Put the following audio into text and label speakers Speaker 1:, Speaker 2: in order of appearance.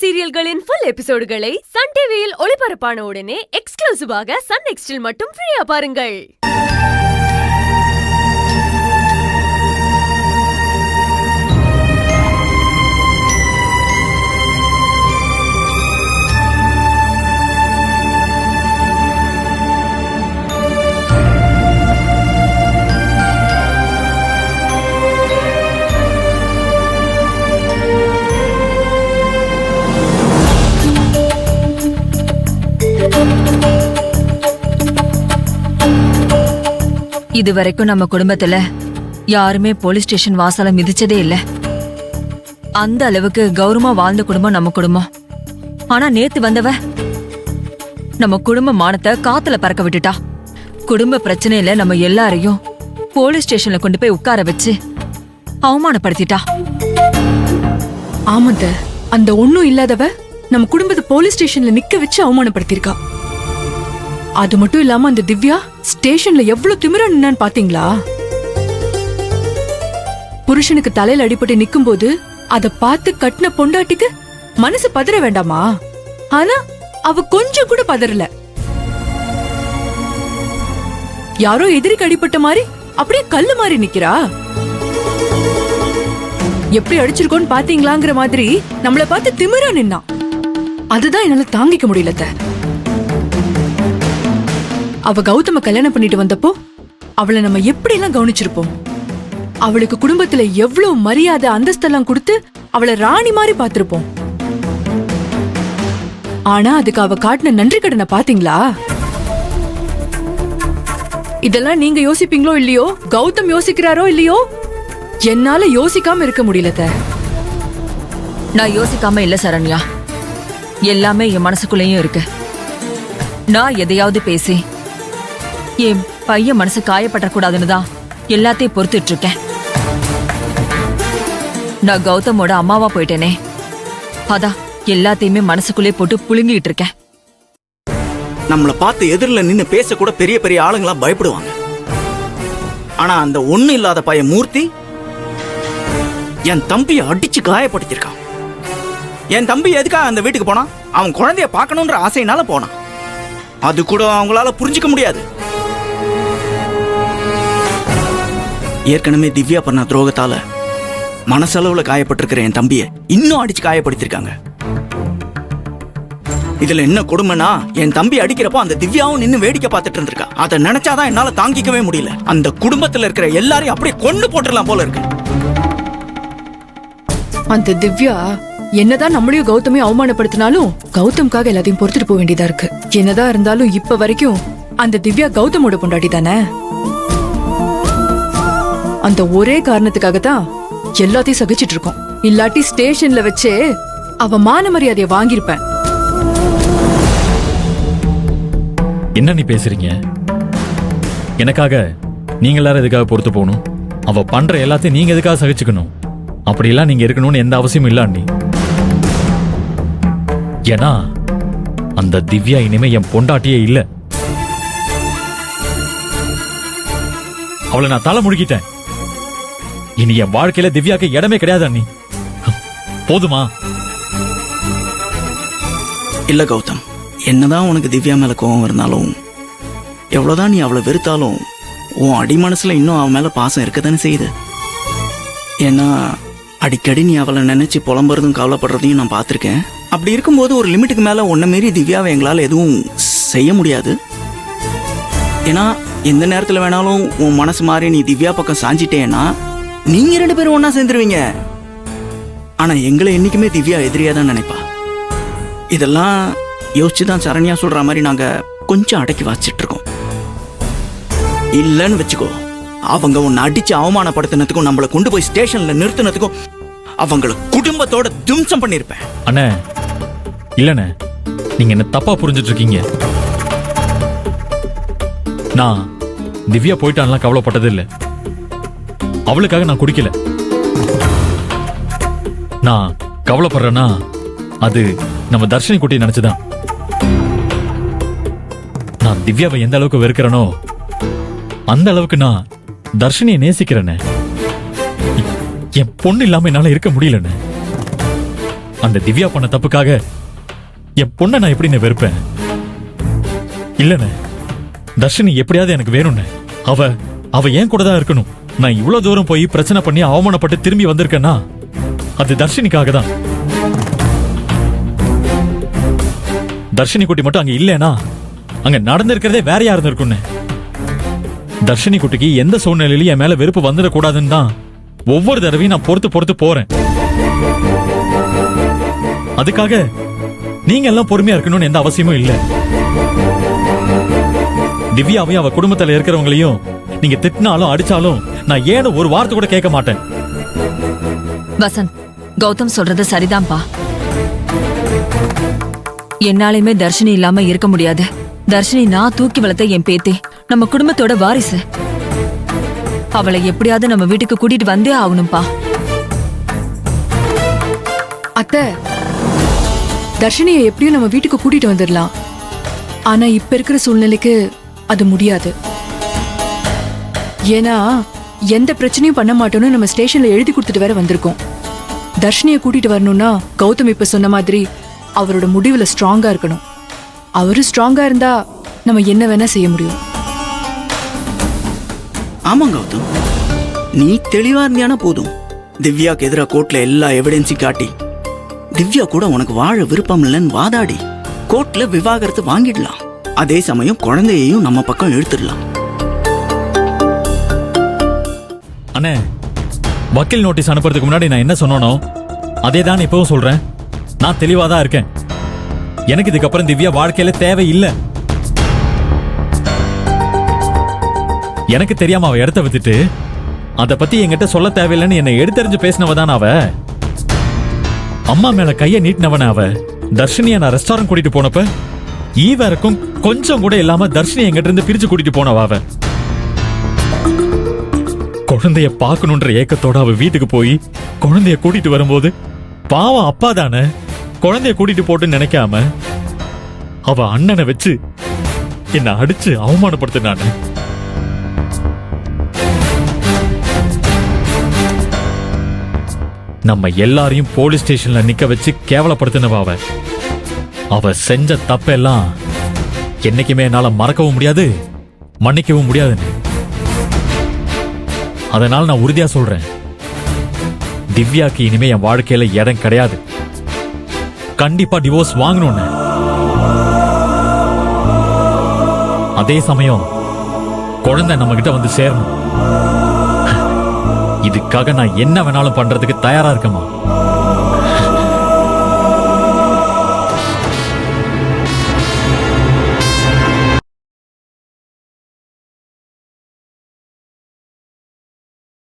Speaker 1: சீரியல்களின் full எபிசோடுகளை Sun டிவியில் ஒளிபரப்பான உடனே எக்ஸ்க்ளூசிவாக சன் நெக்ஸ்டில் மட்டும் ஃப்ரீயா பாருங்கள்.
Speaker 2: இதுவரைக்கும் நம்ம குடும்பத்துல யாருமே போலீஸ் ஸ்டேஷன் வாசல மிதிச்சதே இல்ல. அந்த அளவுக்கு கௌரவமா வாழ்ந்த குடும்பம் நம்ம குடும்பம். ஆனா நேத்து வந்தவ நம்ம குடும்ப மானத்தை காத்துல பறக்க விட்டுட்டா. குடும்ப பிரச்சனையில நம்ம எல்லாரையும் போலீஸ் ஸ்டேஷன்ல கொண்டு போய் உட்கார வச்சு அவமானப்படுத்திட்டா.
Speaker 3: ஆமாந்த, அந்த ஒண்ணும் இல்லாதவ நம்ம குடும்பத்தை போலீஸ் ஸ்டேஷன்ல நிக்க வச்சு அவமானப்படுத்திருக்கா. அது மட்டும் இல்லாம அந்த திவ்யா ஸ்டேஷன்ல எவ்வளவு திமிரா நின்னான்னு பாத்தீங்களா? புருஷனுக்கு தலையில அடிபட்டு நிக்கும் போது அத பார்த்து கட்டின பொண்டாட்டிக்கு மனசு பதற வேண்டாமா? ஆனா அவ கொஞ்சம் கூட பதறல. யாரோ எதிரிக்கு அடிபட்ட மாதிரி அப்படியே கல்லு மாதிரி நிக்கிறா. எப்படி அடிச்சிருக்கோன்னு பாத்தீங்களாங்கிற மாதிரி நம்மள பார்த்து திமிரா நின்னா. அதுதான் என்னால தாங்கிக்க முடியல. அவ கௌதம கல்யாணம் பண்ணிட்டு வந்தப்போ அவளை நம்ம எப்படி எல்லாம் கவனிச்சிருப்போம். அவளுக்கு குடும்பத்துல எவ்வளவு மரியாதை அந்தஸ்தெல்லாம் கொடுத்து அவளை ராணி மாதிரி பாத்திருப்போம். ஆனா அதுக்கு அவ காட்டின நன்றி கடனை பாத்தீங்களா? இதெல்லாம் நீங்க யோசிப்பீங்களோ இல்லையோ, கௌதம் யோசிக்கிறாரோ இல்லையோ, என்னால யோசிக்காம இருக்க முடியல.
Speaker 2: நான் யோசிக்காம இல்ல சரண்யா, எல்லாமே என் மனசுக்குள்ளேயும் இருக்கு. நான் எதையாவது பேசி என் பையன் மனசு காயப்படக்கூடாதுன்னு தான் எல்லாத்தையும் பொறுத்துட்டு இருக்கேன். நான் கௌதமோட அம்மாவா போயிட்டேனே, அதான் எல்லாத்தையுமே மனசுக்குள்ளே போட்டு புழுங்கிட்டு இருக்கேன்.
Speaker 4: நம்மளை பார்த்து எதிரில் நின்று பேச கூட பெரிய பெரிய ஆளுங்களா பயப்படுவாங்க. ஆனா அந்த ஒண்ணு இல்லாத பையன் மூர்த்தி என் தம்பியை அடிச்சு காயப்படுத்திருக்கான். என் தம்பி எதுக்காக அந்த வீட்டுக்கு போனான்? அவன் குழந்தைய பார்க்கணுன்ற ஆசையினால போனான். அது கூட அவங்களால புரிஞ்சுக்க முடியாது. ஏற்கனவே திவ்யா பண்ண துரோகத்தால மனசளவுல காயப்பட்டிருக்கிற என் தம்பியை இன்னும் அடிச்சு காயப்படுத்திருக்காங்க. இதுல என்ன கொடுமைனா, என் தம்பி அடிக்கிறப்போ அந்த திவ்யாவும் நின்னு வேடிக்கை பார்த்துட்டு இருந்திருக்கா. அதை நினைச்சாதான் என்னால தாங்கிக்கவே முடியல. அந்த குடும்பத்துல இருக்கிற எல்லாரையும் அப்படியே கொண்டு போட்டுடலாம் போல இருக்கு.
Speaker 3: அந்த திவ்யா என்னதான் நம்மளையும் கௌதமையும் அவமானப்படுத்தினாலும் கௌதம்காக எல்லாத்தையும் பொறுத்துட்டு போக வேண்டியதா இருக்கு. என்னதான் இருந்தாலும் இப்ப வரைக்கும் அந்த திவ்யா கௌதமோட பொண்டாட்டி தானே. அந்த ஒரே காரணத்துக்காக தான் எல்லாத்தையும் சகிச்சிட்டு இருக்கோம். இல்லாட்டி ஸ்டேஷன்ல வச்சே அவ மான மரியாதையை வாங்கியிருப்பேன்.
Speaker 5: என்ன நீ பேசுறீங்க? எனக்காக நீங்க எல்லாரும் எதுக்காக பொறுத்து போகணும்? அவ பண்ற எல்லாத்தையும் நீங்க எதுக்காக சகிச்சுக்கணும்? அப்படியெல்லாம் நீங்க இருக்கணும்னு எந்த அவசியமும் இல்ல அண்ணி. ஏன்னா அந்த திவ்யா இனிமே என் பொண்டாட்டியே இல்ல. அவளை நான் தலை முழுகிட்டேன். இனி என் வாழ்க்கையில திவ்யாக்கு இடமே கிடையாது அண்ணி. போதுமா?
Speaker 4: இல்ல கௌதம், என்னதான் உனக்கு திவ்யா மேல கோபம் இருந்தாலும், எவ்வளவுதான் நீ அவளை வெறுத்தாலும் உன் அடி மனசுல இன்னும் அவன் மேல பாசம் இருக்கதானே செய்யுது. ஏன்னா அடிக்கடி நீ அவளை நினைச்சு புலம்புறதும் கவலைப்படுறதையும் நான் பார்த்திருக்கேன். அப்படி இருக்கும்போது ஒரு லிமிட்டுக்கு மேல உன்னை மீறி திவ்யாவை எங்களால எதுவும் செய்ய முடியாது. ஏன்னா எந்த நேரத்துல வேணாலும் உன் மனசு மாறி நீ திவ்யா பக்கம் சாஞ்சிட்டேன்னா நீங்க ரெண்டு பேரும் ஒன்னா சேர்ந்துருவீங்க. ஆனா எங்களை என்னைக்குமே திவ்யா எதிரியா தான் நினைப்பா. இதெல்லாம் யோசிச்சுதான் சரண்யா சொல்ற மாதிரி நாங்க கொஞ்சம் அடக்கி வாசிச்சுட்டு இருக்கோம். இல்லன்னு வச்சுக்கோ, அவங்க உன்னை அடிச்சு அவமானப்படுத்தினதுக்கும் நம்மளை கொண்டு போய் ஸ்டேஷன்ல நிறுத்தினதுக்கும் அவங்கள குடும்பத்தோட தும்சம் பண்ணிருப்பேன்.
Speaker 5: அண்ணே இல்லண்ணே, நீங்க என்ன தப்பா புரிஞ்சிட்டு இருக்கீங்க. நான் திவ்யா போயிட்டான்லாம் கவலைப்பட்டது இல்லை. அவளுக்காக நான் குடிக்கல. நான் கவலைப்படுறேன்னா அது நம்ம தர்ஷினி குட்டி நினைச்சுதான். நான் திவ்யாவை எந்த அளவுக்கு வெறுக்கிறேனோ அந்த அளவுக்கு நான் தர்ஷினியை நேசிக்கிறேன்னு. என் பொண்ணு இல்லாம என்னால இருக்க முடியலன்னு. அந்த திவ்யா பண்ண தப்புக்காக என் பொண்ணை நான் எப்படி வெறுப்பேன்? இல்லண்ணே, தர்ஷினி எப்படியாவது எனக்கு வேணும்னு. அவ ஏன் கூட தான் இருக்கணும். நான் இவ்வளவு தூரம் போய் பிரச்சனை பண்ணி அவமானப்பட்டு திரும்பி வந்திருக்கேன்னா அது தர்ஷினிக்காக தான். தர்ஷினி குட்டி மட்டும் அங்க இல்லைனா அங்க நடந்திருக்கிறதே வேற யாரு இருந்திருக்குன்னு. தர்ஷினி குட்டிக்கு எந்த சூழ்நிலையிலும் என் மேல வெறுப்பு வந்துடக்கூடாதுன்னு தான் ஒவ்வொரு தடவையும் நான் பொறுத்து போறேன். அதுக்காக நீங்க எல்லாம் பொறுமையா இருக்கணும்னு எந்த அவசியமும் இல்ல. திவ்யாவையும் அவ குடும்பத்துல இருக்கிறவங்களையும் நீங்க திட்டினாலும் அடிச்சாலும் நான் ஏன்னு ஒரு வார்த்தை கூட கேட்க மாட்டேன்.
Speaker 2: வசந்த், கௌதம் சொல்றது சரிதான்ப்பா. என்னாலையுமே தர்ஷினி இல்லாம இருக்க முடியாது. தர்ஷினி நான் தூக்கி வளர்த்த என் பேத்தி, நம்ம குடும்பத்தோட வாரிசு. அவளை எப்படியாவது நம்ம வீட்டுக்கு கூட்டிட்டு வந்தே ஆகணும்பா.
Speaker 3: அத்தை, தர்ஷினியை எப்படியும் நம்ம வீட்டுக்கு கூட்டிட்டு வந்துடலாம். ஆனா இப்ப இருக்கிற சூழ்நிலைக்கு அது முடியாது. ஏன்னா எந்த பிரச்சனையும் பண்ண மாட்டோம்னு நம்ம ஸ்டேஷன்ல எழுதி கொடுத்துட்டு வேற வந்திருக்கோம். தர்ஷினியை கூட்டிட்டு வரணும்னா கௌதம் இப்ப சொன்ன மாதிரி அவரோட முடிவுல ஸ்ட்ராங்கா இருக்கணும். அவரு ஸ்ட்ராங்கா இருந்தா நம்ம என்ன வேணா செய்ய முடியும்.
Speaker 4: ஆமா கௌதம், நீ தெளிவா இருந்தியானா போதும். திவ்யாக்கு எதிராக கோர்ட்ல எல்லா எவிடன்ஸையும் காட்டி திவ்யா கூட உனக்கு வாழ விருப்பம் இல்லைன்னு வாதாடி கோர்ட்ல விவாகரத்து வாங்கிடலாம். அதே சமயம் குழந்தையையும் நம்ம பக்கம் இழுத்துடலாம்.
Speaker 5: அண்ணே, வக்கீல் நோட்டீஸ் அனுப்புறதுக்கு முன்னாடி நான் என்ன சொன்னோனோ அதே தான் இப்பவும் சொல்றேன். நான் தெளிவா தான் இருக்கேன். எனக்கு இதுக்கப்புறம் திவ்யா வாழ்க்கையில தேவை இல்லை. எனக்கு தெரியாம அவ இடத்த வித்துட்டு அத பத்தி என்கிட்ட சொல்ல தேவையில்லைன்னு என்னை எடுத்தறிஞ்சு பேசினவதான் அவ. அம்மா மேல கைய நீட்டினவன அவ. தர்ஷினிய நான் ரெஸ்டாரண்ட் கூட்டிட்டு போனப்ப ஈவருக்கும் கொஞ்சம் கூட இல்லாம தர்ஷினி என்கிட்ட இருந்து பிரிச்சு கூட்டிட்டு போனவ அவ. குழந்தைய பாக்கணும்ன்ற ஏக்கத்தோட அவ வீட்டுக்கு போய் குழந்தைய கூட்டிட்டு வரும்போது பாவம் அப்பா தானே குழந்தைய கூட்டிட்டு போட்டு நினைக்காம அவ அண்ணனை வச்சு என்ன அடிச்சு அவமானப்படுத்தினானு. நம்ம எல்லாரையும் போலீஸ் ஸ்டேஷன்ல நிக்க வச்சு கேவலப்படுத்தினவ அவ. அவ செஞ்ச தப்பெல்லாம் என்னைக்குமே என்னால மறக்கவும் முடியாது, மன்னிக்கவும் முடியாதுன்னு. அதனால நான் உறுதியா சொல்றேன், திவ்யாக்கு இனிமே என் வாழ்க்கையில இடம் கிடையாது. கண்டிப்பா டிவோர்ஸ் வாங்கணும்னு. அதே சமயம் குழந்தை நம்ம கிட்ட வந்து சேரணும். இதுக்காக நான் என்ன வேணாலும் பண்றதுக்கு தயாரா இருக்கமா.